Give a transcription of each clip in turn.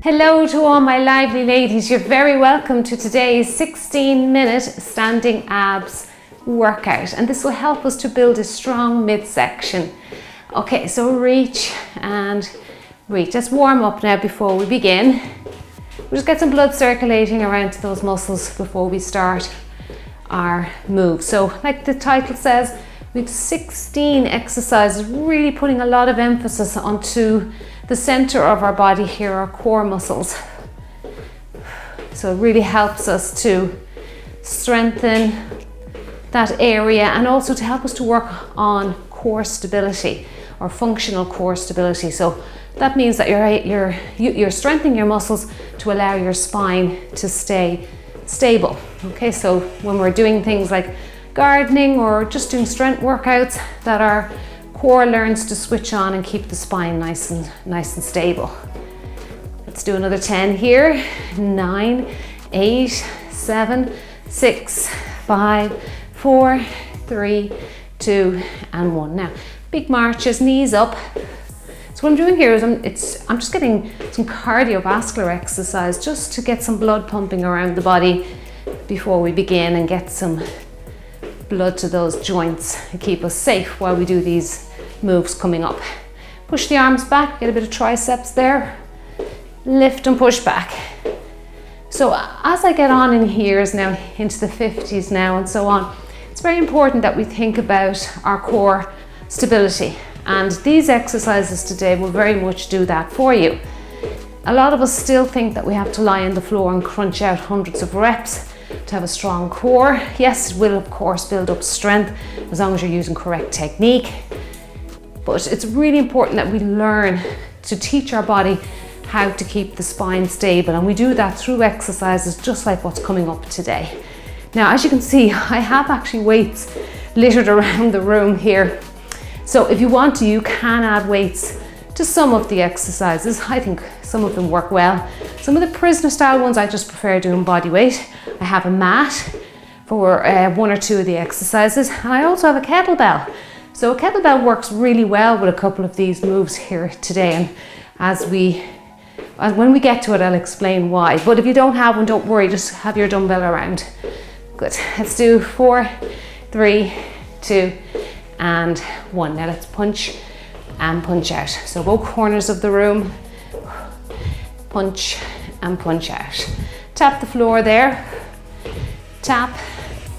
Hello to all my lively ladies, you're very welcome to today's 16-minute standing abs workout, and this will help us to build a strong midsection. Okay, so reach and reach. Let's warm up now before we begin. We'll just get some blood circulating around to those muscles before we start our move. So like the title says, we have 16 exercises, really putting a lot of emphasis onto the center of our body here, our core muscles. So it really helps us to strengthen that area and also to help us to work on core stability or functional core stability. So that means that you're strengthening your muscles to allow your spine to stay stable. Okay, so when we're doing things like gardening or just doing strength workouts, that our core learns to switch on and keep the spine nice and stable. Let's do another 10 here. 9, 8, 7, 6, 5, 4, 3, 2, and 1. Now, big marches, knees up. So what I'm doing here is I'm just getting some cardiovascular exercise just to get some blood pumping around the body before we begin and get some blood to those joints and keep us safe while we do these moves coming up. Push the arms back, get a bit of triceps there. Lift and push back. So as I get on in years now, into the 50s now and so on, it's very important that we think about our core stability. And these exercises today will very much do that for you. A lot of us still think that we have to lie on the floor and crunch out hundreds of reps to have a strong core. Yes, it will of course build up strength as long as you're using correct technique. But it's really important that we learn to teach our body how to keep the spine stable, and we do that through exercises just like what's coming up today. Now, as you can see, I have actually weights littered around the room here. So if you want to, you can add weights to some of the exercises. I think some of them work well. Some of the prisoner style ones I just prefer doing body weight. I have a mat for one or two of the exercises, and I also have a kettlebell. So a kettlebell works really well with a couple of these moves here today, and when we get to it, I'll explain why. But if you don't have one, don't worry, just have your dumbbell around. Good, let's do 4, 3, 2, and 1. Now let's punch and punch out. So both corners of the room, punch and punch out. Tap the floor there, tap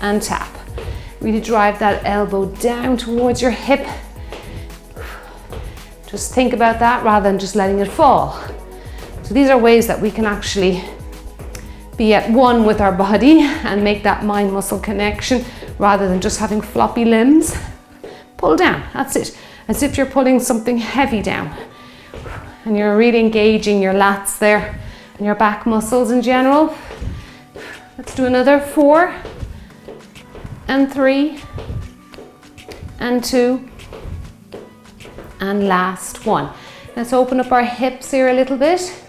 and tap. Really drive that elbow down towards your hip. Just think about that rather than just letting it fall. So these are ways that we can actually be at one with our body and make that mind-muscle connection rather than just having floppy limbs. Pull down, that's it. As if you're pulling something heavy down. And you're really engaging your lats there and your back muscles in general. Let's do another 4, and 3, and 2, and last 1. Let's open up our hips here a little bit.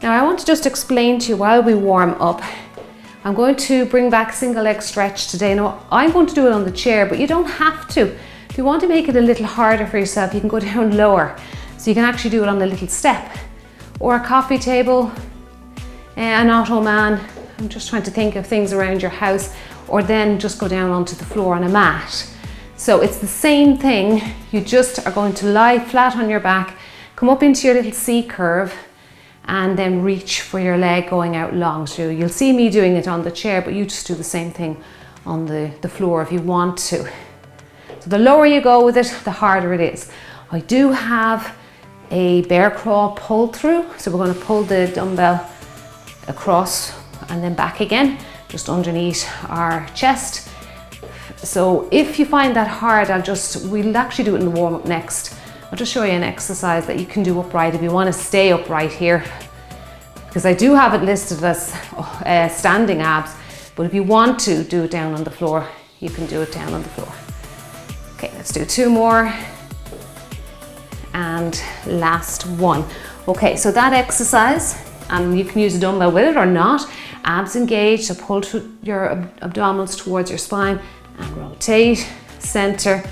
Now I want to just explain to you while we warm up, I'm going to bring back single leg stretch today. Now I'm going to do it on the chair, but you don't have to. If you want to make it a little harder for yourself, you can go down lower. So you can actually do it on a little step or a coffee table, an ottoman. I'm just trying to think of things around your house, or then just go down onto the floor on a mat. So it's the same thing. You just are going to lie flat on your back, come up into your little C curve, and then reach for your leg going out long. So you'll see me doing it on the chair, but you just do the same thing on the floor if you want to. So the lower you go with it, the harder it is. I do have a bear crawl pull through. So we're going to pull the dumbbell across and then back again, just underneath our chest. So if you find that hard, we'll actually do it in the warm up next. I'll just show you an exercise that you can do upright if you want to stay upright here, because I do have it listed as standing abs, but if you want to do it down on the floor, you can do it down on the floor. Okay, let's do 2 more and last 1. Okay, so that exercise, and you can use a dumbbell with it or not. Abs engaged, so pull your abdominals towards your spine and rotate, center,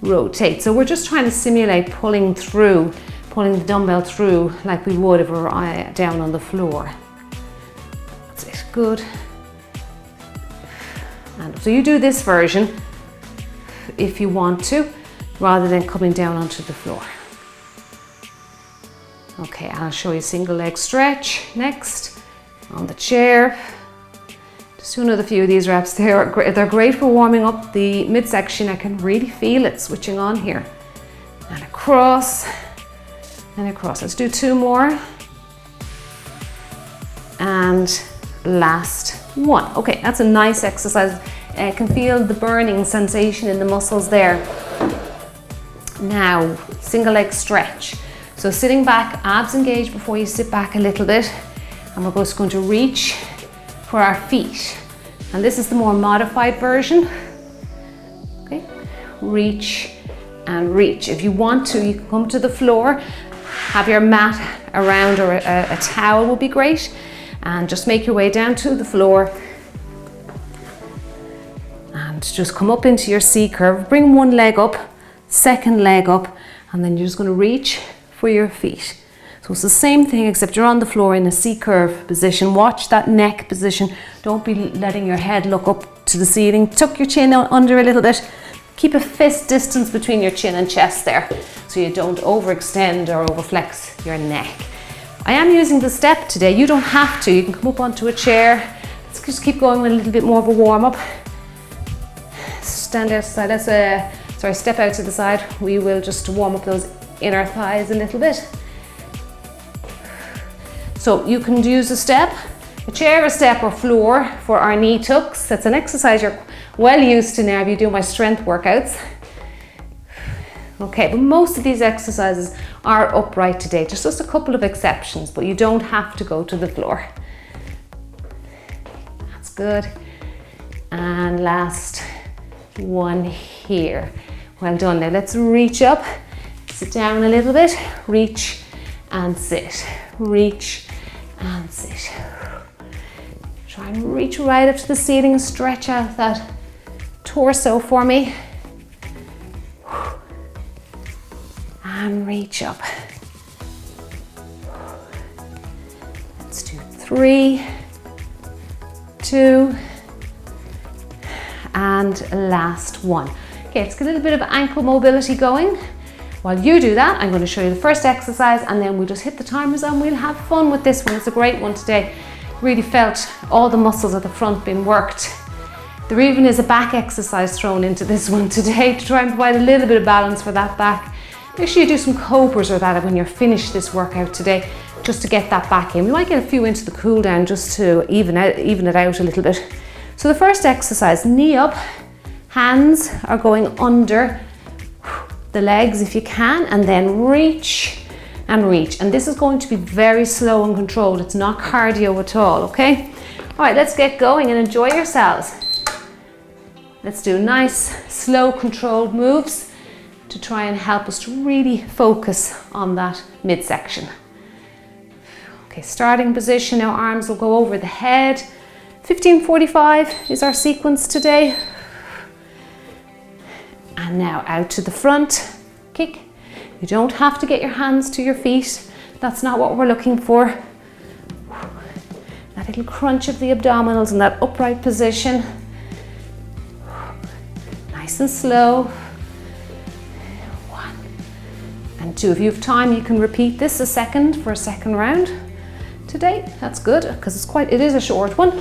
rotate. So we're just trying to simulate pulling through pulling the dumbbell through like we would if we were down on the floor. That's it, good. And so you do this version if you want to, rather than coming down onto the floor. Okay, I'll show you a single leg stretch next on the chair. Just do another few of these reps. They're great for warming up the midsection. I can really feel it switching on here. And across, and across. Let's do 2 more. And last one. Okay, that's a nice exercise. I can feel the burning sensation in the muscles there. Now, single leg stretch. So sitting back, abs engaged before you sit back a little bit. And we're just going to reach for our feet. And this is the more modified version. Okay, reach and reach. If you want to, you can come to the floor, have your mat around, or a towel would be great. And just make your way down to the floor. And just come up into your C curve. Bring one leg up, second leg up, and then you're just going to reach for your feet. So it's the same thing, except you're on the floor in a C curve position. Watch that neck position. Don't be letting your head look up to the ceiling. Tuck your chin under a little bit. Keep a fist distance between your chin and chest there, so you don't overextend or overflex your neck. I am using the step today. You don't have to. You can come up onto a chair. Let's just keep going with a little bit more of a warm up. Stand outside. Step out to the side. We will just warm up those inner thighs a little bit. So you can use a step, a chair, a step, or floor for our knee tucks. That's an exercise you're well used to now if you do my strength workouts. Okay, but most of these exercises are upright today. There's just a couple of exceptions, but you don't have to go to the floor. That's good. And last one here. Well done. Now let's reach up, sit down a little bit, reach and sit, reach and sit. Try and reach right up to the ceiling and stretch out that torso for me. And reach up. Let's do 3, 2, and last one. Okay, let's get a little bit of ankle mobility going. While you do that, I'm going to show you the first exercise, and then we'll just hit the timers and we'll have fun with this one. It's a great one today. Really felt all the muscles at the front being worked. There even is a back exercise thrown into this one today to try and provide a little bit of balance for that back. Make sure you do some cobras or that when you're finished this workout today, just to get that back in. We might get a few into the cool down just to even it out a little bit. So the first exercise, knee up, hands are going under the legs if you can, and then reach and reach. And this is going to be very slow and controlled. It's not cardio at all, okay? All right, let's get going and enjoy yourselves. Let's do nice, slow, controlled moves to try and help us to really focus on that midsection. Okay, starting position, now arms will go over the head. 15:45 is our sequence today. And now out to the front, kick. You don't have to get your hands to your feet. That's not what we're looking for. That little crunch of the abdominals in that upright position. Nice and slow. 1 and 2. If you have time, you can repeat this a second for a second round today. That's good, because it is a short one.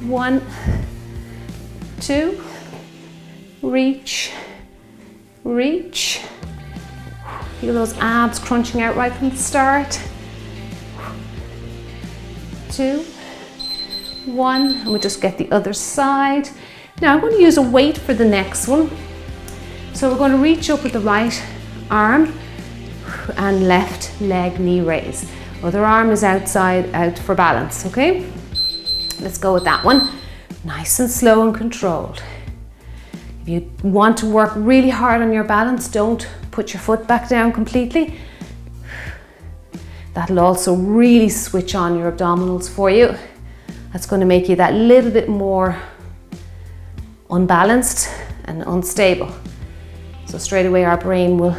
1, 2, reach, reach. Feel those abs crunching out right from the start. 2, 1, and we just get the other side. Now I'm going to use a weight for the next one. So we're going to reach up with the right arm and left leg knee raise. Other arm is outside, out for balance, okay? Let's go with that one. Nice and slow and controlled. If you want to work really hard on your balance, don't put your foot back down completely. That'll also really switch on your abdominals for you. That's going to make you that little bit more unbalanced and unstable. So straight away our brain will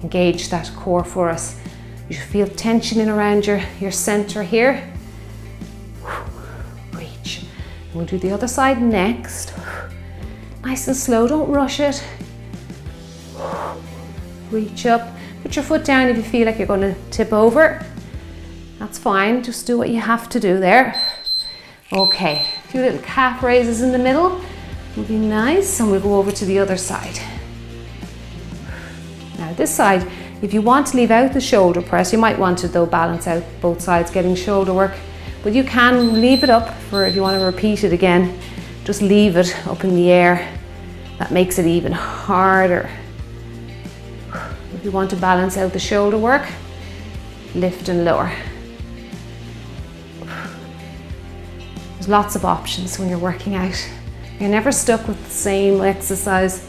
engage that core for us. You should feel tension in around your center here. Reach. We'll do the other side next. Nice and slow, don't rush it. Reach up. Put your foot down if you feel like you're going to tip over. That's fine, just do what you have to do there. Okay, a few little calf raises in the middle will be nice, and we'll go over to the other side. Now this side, if you want to leave out the shoulder press, you might want to though balance out both sides getting shoulder work, but you can leave it up for if you want to repeat it again, just leave it up in the air. That makes it even harder. If you want to balance out the shoulder work, lift and lower. There's lots of options when you're working out. You're never stuck with the same exercise,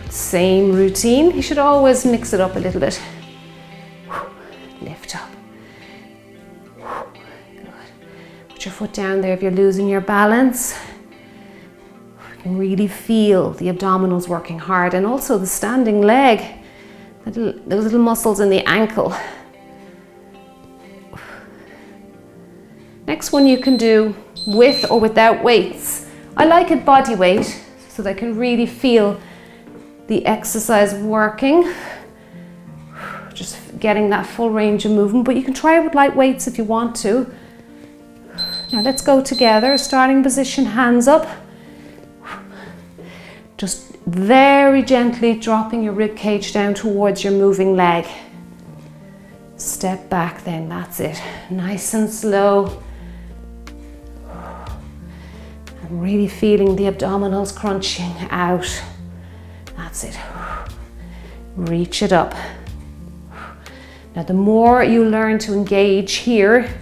same routine. You should always mix it up a little bit. Lift up. Good. Put your foot down there if you're losing your balance. You can really feel the abdominals working hard, and also the standing leg, those little muscles in the ankle. Next one you can do with or without weights. I like it body weight so that I can really feel the exercise working. Just getting that full range of movement, but you can try it with light weights if you want to. Now let's go together. Starting position, hands up. Just very gently dropping your rib cage down towards your moving leg. Step back then, that's it. Nice and slow. I'm really feeling the abdominals crunching out. That's it. Reach it up. Now the more you learn to engage here,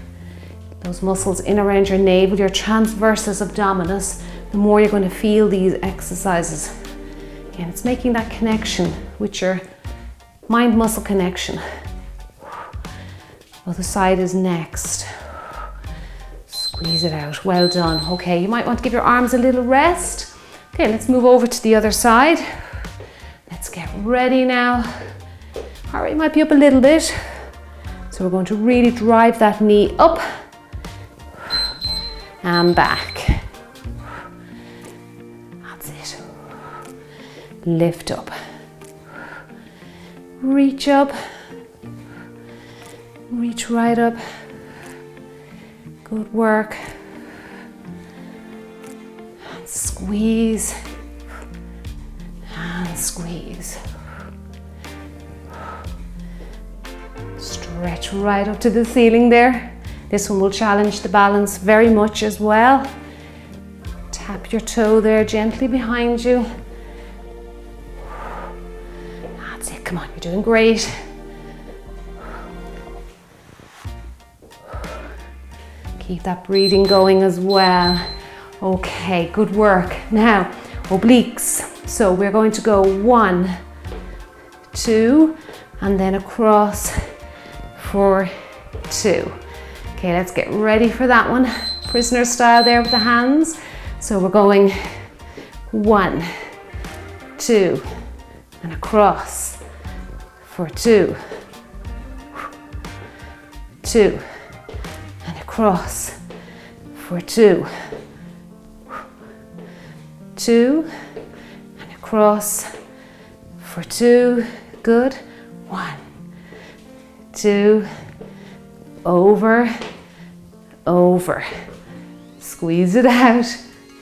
those muscles in around your navel, your transversus abdominis, the more you're going to feel these exercises. Again, it's making that connection with your mind-muscle connection. Other side is next. Squeeze it out, well done. Okay, you might want to give your arms a little rest. Okay, let's move over to the other side. Let's get ready now. Heart rate might be up a little bit. So we're going to really drive that knee up and back. That's it. Lift up. Reach up. Reach right up. Good work. And squeeze. And squeeze. Stretch right up to the ceiling there. This one will challenge the balance very much as well. Tap your toe there gently behind you. That's it, come on, you're doing great. Keep that breathing going as well. Okay, good work. Now, obliques. So we're going to go 1, 2, and then across for 2. Okay, let's get ready for that one. Prisoner style there with the hands. So we're going 1, 2, and across for 2, 2, and across for 2, 2, and across for 2. Good. 1, 2, over, over. Squeeze it out,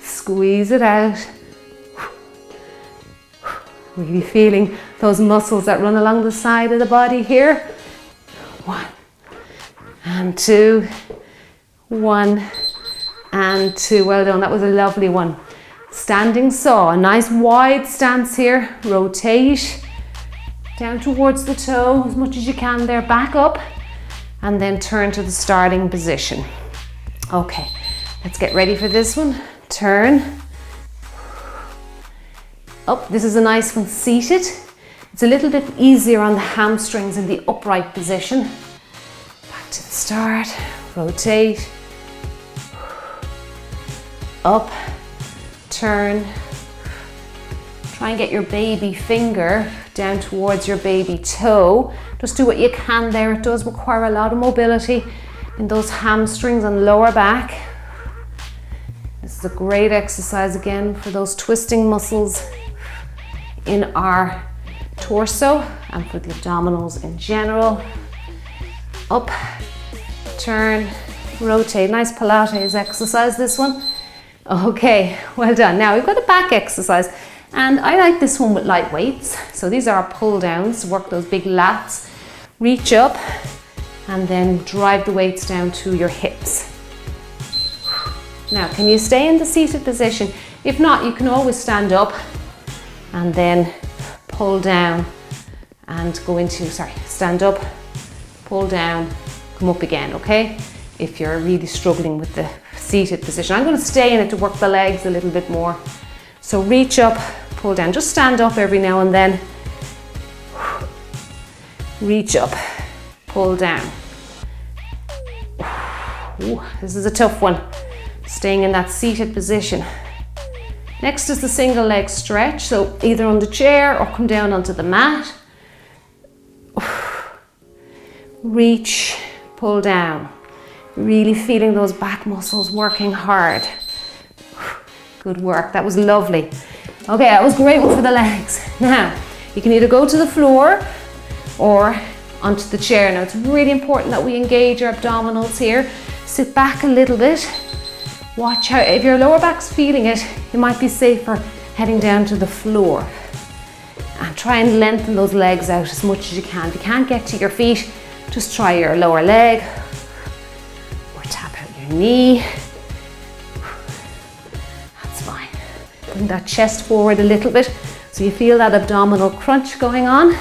squeeze it out. Really feeling those muscles that run along the side of the body here. 1 and 2, 1 and 2. Well done, that was a lovely one. Standing saw, a nice wide stance here. Rotate down towards the toe as much as you can there. Back up and then turn to the starting position. Okay, let's get ready for this one. Turn. Up, this is a nice one seated. It's a little bit easier on the hamstrings in the upright position. Back to the start, rotate. Up, turn, Try and get your baby finger down towards your baby toe. Just do what you can there. It does require a lot of mobility in those hamstrings and lower back. This is a great exercise again for those twisting muscles in our torso and for the abdominals in general. Up, turn, rotate. Nice Pilates exercise, this one. Okay, well done. Now we've got a back exercise, and I like this one with light weights. So these are our pull downs, work those big lats. Reach up and then drive the weights down to your hips. Now, can you stay in the seated position? If not, you can always stand up and then pull down and go into, stand up, pull down, come up again, okay? If you're really struggling with the seated position. I'm going to stay in it to work the legs a little bit more. So reach up, pull down. Just stand up every now and then. Reach up, pull down. Ooh, this is a tough one. Staying in that seated position. Next is the single leg stretch. So either on the chair or come down onto the mat. Reach, pull down. Really feeling those back muscles working hard. Good work, that was lovely. Okay, that was a great one for the legs. Now, you can either go to the floor or onto the chair. Now, it's really important that we engage our abdominals here. Sit back a little bit. Watch out, if your lower back's feeling it, it might be safer heading down to the floor. And try and lengthen those legs out as much as you can. If you can't get to your feet, just try your lower leg. Tap out your knee. That's fine. Bring that chest forward a little bit so you feel that abdominal crunch going on. Good.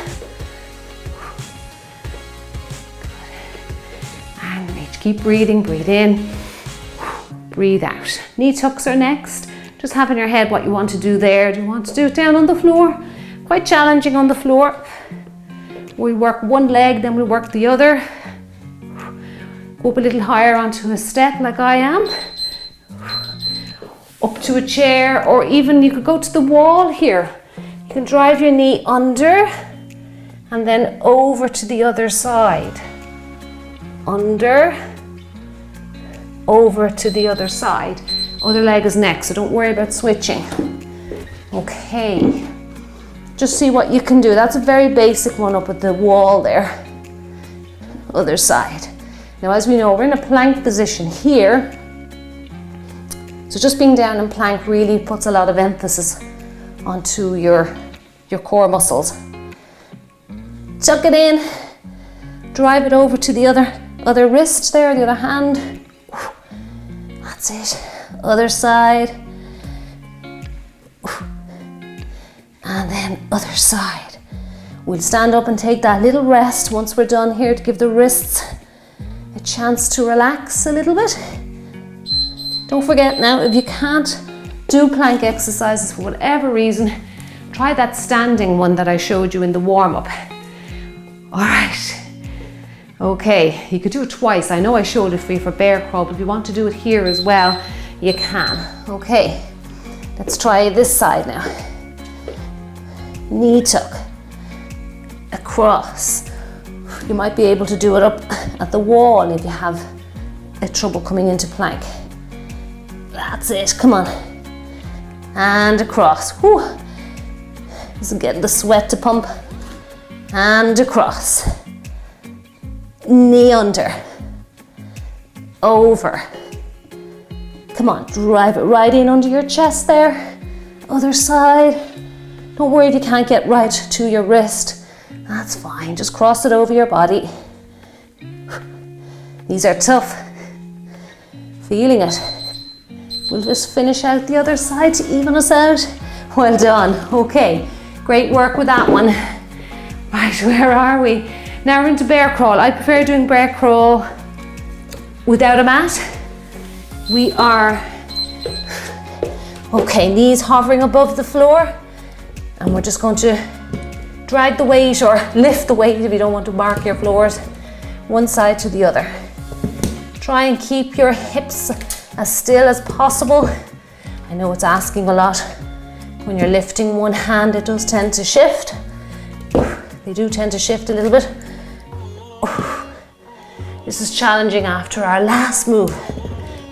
And reach. Keep breathing. Breathe in. Breathe out. Knee tucks are next. Just have in your head what you want to do there. Do you want to do it down on the floor? Quite challenging on the floor. We work one leg, then we work the other. Go up a little higher onto a step like I am. Up to a chair, or even you could go to the wall here. You can drive your knee under and then over to the other side. Under, over to the other side. Other leg is next, so don't worry about switching. Okay, just see what you can do. That's a very basic one up at the wall there. Other side. Now, as we know, we're in a plank position here. So just being down in plank really puts a lot of emphasis onto your core muscles. Tuck it in, drive it over to the other wrist there, the other hand. That's it. Other side. And then other side. We'll stand up and take that little rest once we're done here to give the wrists a chance to relax a little bit. Don't forget now, if you can't do plank exercises for whatever reason, try that standing one that I showed you in the warm-up. All right. Okay, you could do it twice. I know I showed it for you for bear crawl, but if you want to do it here as well, you can. Okay, let's try this side now. Knee tuck, across. You might be able to do it up at the wall if you have a trouble coming into plank. That's it, come on. And across. Whew. This is getting the sweat to pump. And across. Knee under. Over. Come on, drive it right in under your chest there. Other side. Don't worry if you can't get right to your wrist. That's fine, just cross it over your body. These are tough. Feeling it. We'll just finish out the other side to even us out. Well done. Okay, great work with that one. Right, where are we? Now we're into bear crawl. I prefer doing bear crawl without a mat. We are, okay, knees hovering above the floor. And we're just going to drag the weight or lift the weight if you don't want to mark your floors, one side to the other. Try and keep your hips as still as possible. I know it's asking a lot. When you're lifting one hand, it does tend to shift. They do tend to shift a little bit. This is challenging after our last move.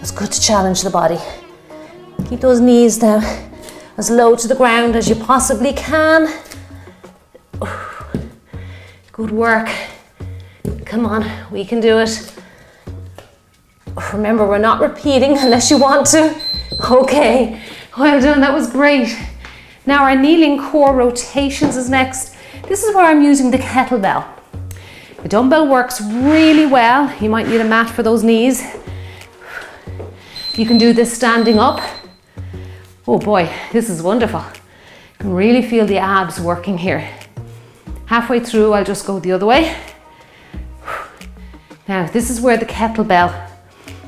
It's good to challenge the body. Keep those knees down as low to the ground as you possibly can. Good work. Come on, we can do it. Remember, we're not repeating unless you want to. Okay, well done, that was great. Now our kneeling core rotations is next. This is where I'm using the kettlebell. The dumbbell works really well. You might need a mat for those knees. You can do this standing up. Oh boy, this is wonderful. You can really feel the abs working here. Halfway through, I'll just go the other way. Now, this is where the kettlebell,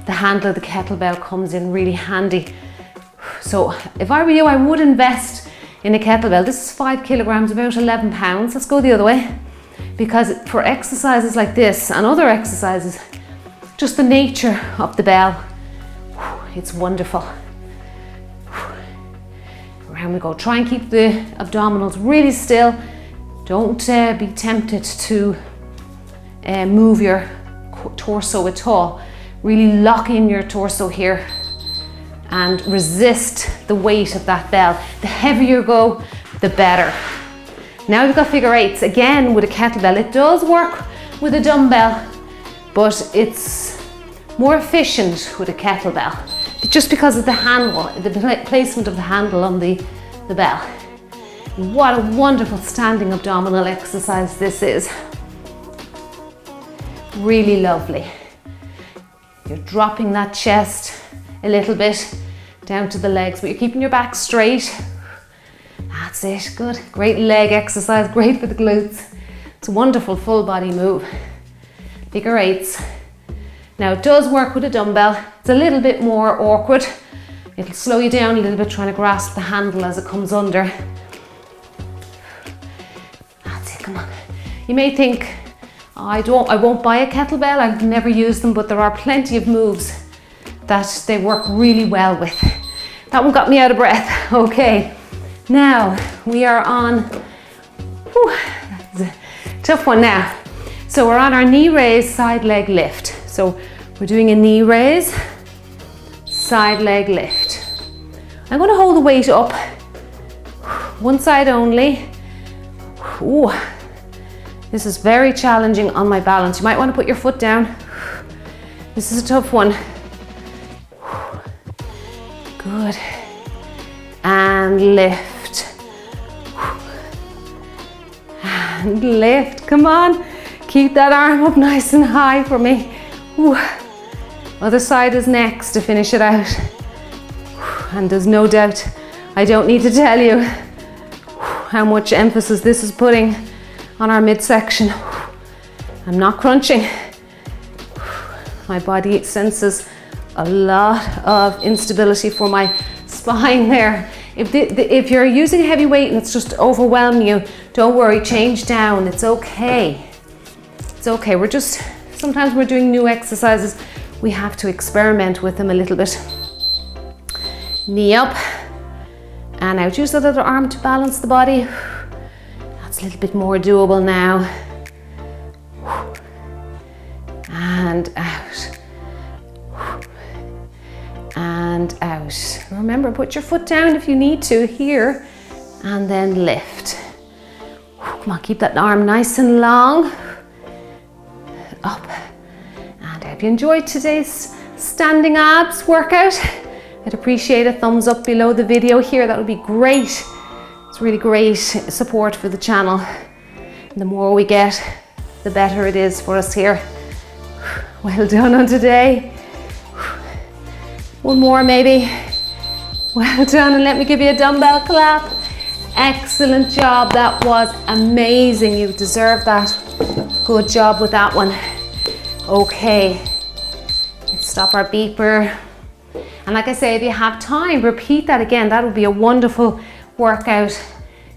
the handle of the kettlebell comes in really handy. So if I were you, I would invest in a kettlebell. This is 5 kilograms, about 11 pounds. Let's go the other way. Because for exercises like this and other exercises, just the nature of the bell, it's wonderful. Around we go. Try and keep the abdominals really still. Don't be tempted to move your torso at all. Really lock in your torso here and resist the weight of that bell. The heavier you go, the better. Now we've got figure eights, again with a kettlebell. It does work with a dumbbell, but it's more efficient with a kettlebell, just because of the handle, the placement of the handle on the bell. What a wonderful standing abdominal exercise this is. Really lovely. You're dropping that chest a little bit down to the legs, but you're keeping your back straight. That's it, good. Great leg exercise, great for the glutes. It's a wonderful full body move. Figure eights. Now it does work with a dumbbell. It's a little bit more awkward. It'll slow you down a little bit trying to grasp the handle as it comes under. That's it, come on. You may think, oh, I won't buy a kettlebell, I've never used them, but there are plenty of moves that they work really well with. That one got me out of breath. Okay, now we are on, that's a tough one now. So we're on our knee raise, side leg lift. So we're doing a knee raise, side leg lift. I'm going to hold the weight up, one side only. Ooh, this is very challenging on my balance. You might want to put your foot down. This is a tough one. Good. And lift. And lift, come on. Keep that arm up nice and high for me. Ooh. Other side is next to finish it out. And there's no doubt, I don't need to tell you how much emphasis this is putting on our midsection. I'm not crunching. My body senses a lot of instability for my spine there. If you're using heavy weight and it's just overwhelming you, don't worry, change down, it's okay. It's okay, sometimes we're doing new exercises, we have to experiment with them a little bit. Knee up, and out, use that other arm to balance the body. That's a little bit more doable now. And out. And out. Remember, put your foot down if you need to here, and then lift. Come on, keep that arm nice and long. Up and out. If you enjoyed today's standing abs workout, I'd appreciate a thumbs up below the video here. That would be great. It's really great support for the channel. And the more we get, the better it is for us here. Well done on today. One more maybe. Well done, and let me give you a dumbbell clap. Excellent job, that was amazing. You deserve that. Good job with that one. Okay, let's stop our beeper. And like I say, if you have time, repeat that again. That would be a wonderful workout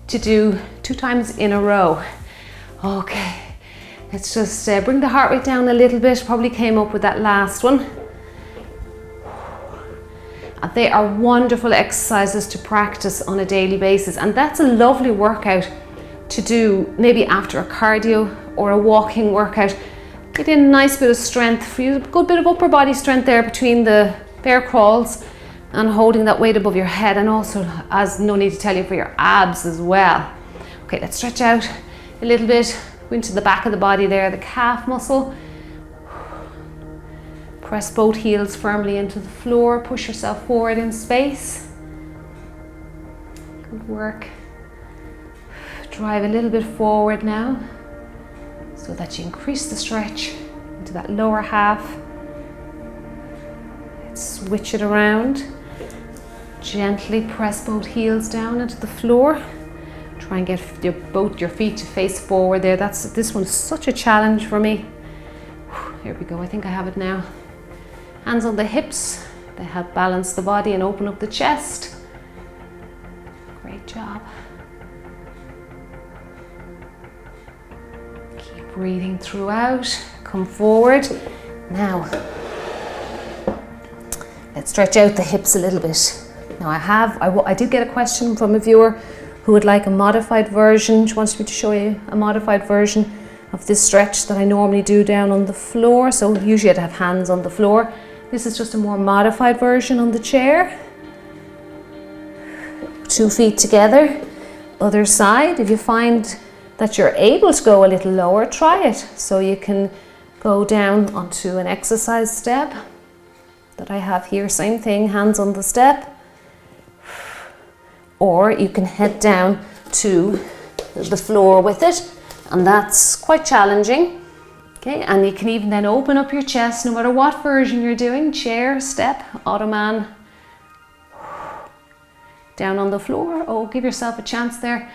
to do 2 times in a row. Okay, let's just bring the heart rate down a little bit. Probably came up with that last one. They are wonderful exercises to practice on a daily basis, and that's a lovely workout to do maybe after a cardio or a walking workout. Get in a nice bit of strength for you, a good bit of upper body strength there between the bear crawls and holding that weight above your head, and also, as no need to tell you, for your abs as well. Okay, let's stretch out a little bit, go into the back of the body there, the calf muscle. Press both heels firmly into the floor, push yourself forward in space. Good work. Drive a little bit forward now so that you increase the stretch into that lower half. Let's switch it around. Gently press both heels down into the floor. Try and get both your feet to face forward there. This one's such a challenge for me. Here we go, I think I have it now. Hands on the hips, they help balance the body and open up the chest. Great job. Keep breathing throughout, come forward. Now, let's stretch out the hips a little bit. Now I did get a question from a viewer who would like a modified version. She wants me to show you a modified version of this stretch that I normally do down on the floor. So usually I'd have hands on the floor. This is just a more modified version on the chair. 2 feet together. Other side. If you find that you're able to go a little lower, try it. So you can go down onto an exercise step that I have here. Same thing, hands on the step. Or you can head down to the floor with it, and that's quite challenging. Okay, and you can even then open up your chest no matter what version you're doing, chair, step, ottoman, down on the floor. Oh, give yourself a chance there,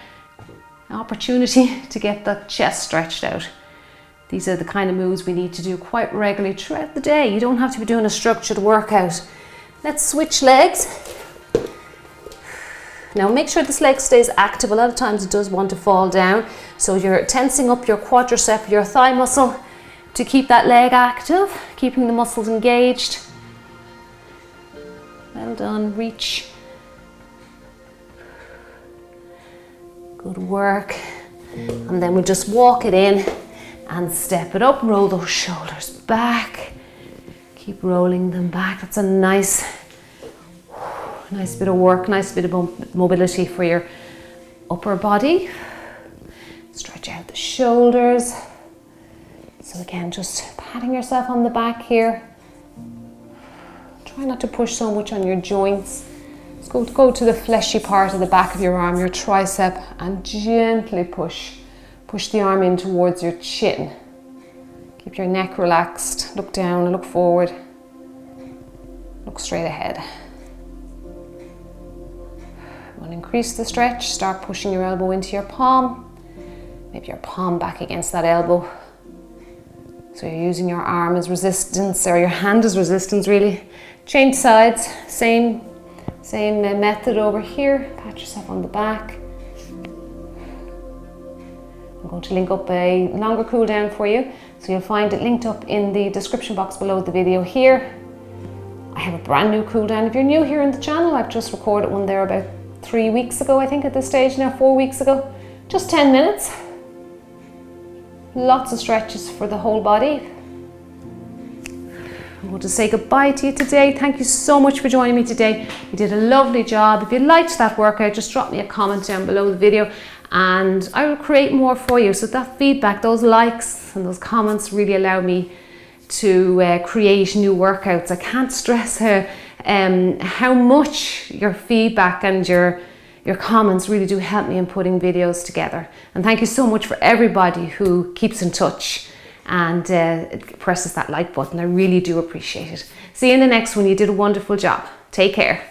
an opportunity to get that chest stretched out. These are the kind of moves we need to do quite regularly throughout the day. You don't have to be doing a structured workout. Let's switch legs. Now make sure this leg stays active. A lot of times it does want to fall down. So you're tensing up your quadricep, your thigh muscle to keep that leg active, keeping the muscles engaged. Well done, reach. Good work. And then we'll just walk it in and step it up. Roll those shoulders back. Keep rolling them back. That's a nice bit of work, nice bit of mobility for your upper body. Stretch out the shoulders. So again, just patting yourself on the back here. Try not to push so much on your joints. Let's go to the fleshy part of the back of your arm, your tricep, and gently push the arm in towards your chin. Keep your neck relaxed. Look down and look forward. Look straight ahead. And increase the stretch. Start pushing your elbow into your palm. Maybe your palm back against that elbow. So you're using your arm as resistance, or your hand as resistance really. Change sides, same method over here. Pat yourself on the back. I'm going to link up a longer cool down for you. So you'll find it linked up in the description box below the video here. I have a brand new cool down. If you're new here in the channel, I've just recorded one there about 3 weeks ago, I think at this stage now, 4 weeks ago. Just 10 minutes. Lots of stretches for the whole body. I'm going to say goodbye to you today. Thank you so much for joining me today. You did a lovely job. If you liked that workout, just drop me a comment down below the video and I will create more for you. So that feedback, those likes and those comments really allow me to create new workouts. I can't stress how much your feedback and your comments really do help me in putting videos together. And thank you so much for everybody who keeps in touch and presses that like button. I really do appreciate it. See you in the next one. You did a wonderful job. Take care.